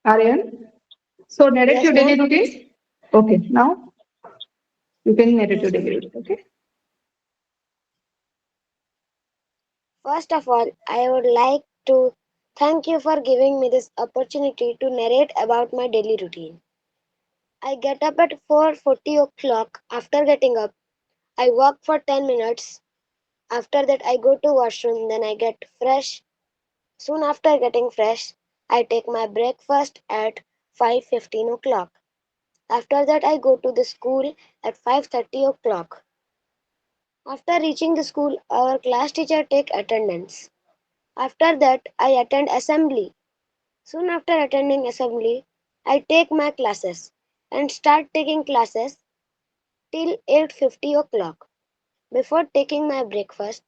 Aryan, so narrate Yes, your daily ma'am. routine. Okay, now you can narrate your Yes, ma'am. daily routine. Okay. First of all, I would like to thank you for giving me this opportunity to narrate about my daily routine. I get up at 4:40 o'clock. After getting up, I walk for 10 minutes. After that, I go to washroom. Then I get fresh. Soon after getting fresh, I take my breakfast at 5:15 o'clock. After that, I go to the school at 5:30 o'clock. After reaching the school, our class teacher take attendance. After that, I attend assembly. Soon after attending assembly, I take my classes and start taking classes till 8:50 o'clock. Before taking my breakfast,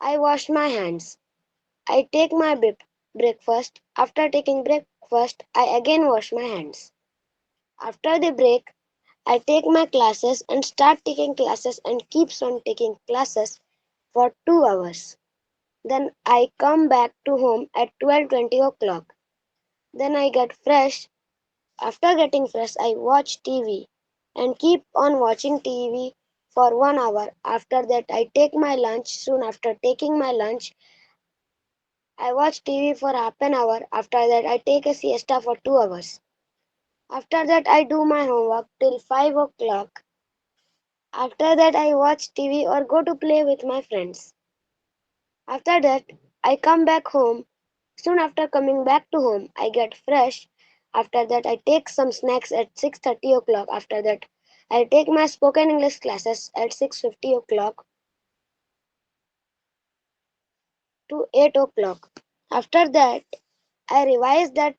I wash my hands. I take my breakfast. After taking breakfast, I again wash my hands. After the break, I take my classes and start taking classes and keeps on taking classes for 2 hours. Then I come back to home at 12:20 o'clock. Then I get fresh. After getting fresh, I watch TV and keep on watching TV for 1 hour. After that, I take my lunch. Soon after taking my lunch, I watch TV for half an hour. After that, I take a siesta for 2 hours. After that, I do my homework till 5 o'clock. After that, I watch TV or go to play with my friends. After that, I come back home. Soon after coming back to home, I get fresh. After that, I take some snacks at 6:30 o'clock. After that, I take my spoken English classes at 6:50 o'clock to 8 o'clock. After that, I revise that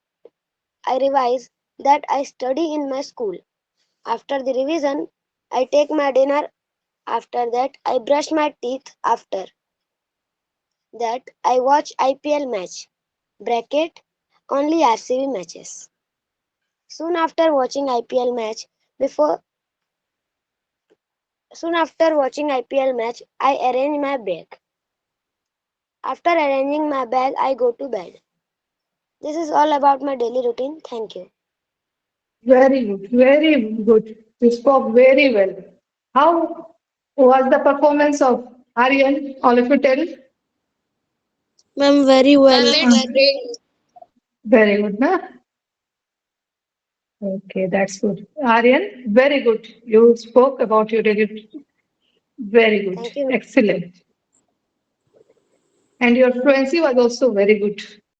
I revise that I study in my school. After the revision, I take my dinner. After that, I brush my teeth. After that, I watch IPL match. Bracket only RCB matches. Soon after watching IPL match, before soon after watching IPL match, I arrange my bag. After arranging my bag, I go to bed. This is all about my daily routine. Thank you. Very good. Very good. You spoke very well. How was the performance of Aryan? All of you tell. Ma'am, very well. Very good, na? Okay, that's good. Aryan, very good. You spoke about your daily. Very good. Thank you. Excellent. And your fluency was also very good.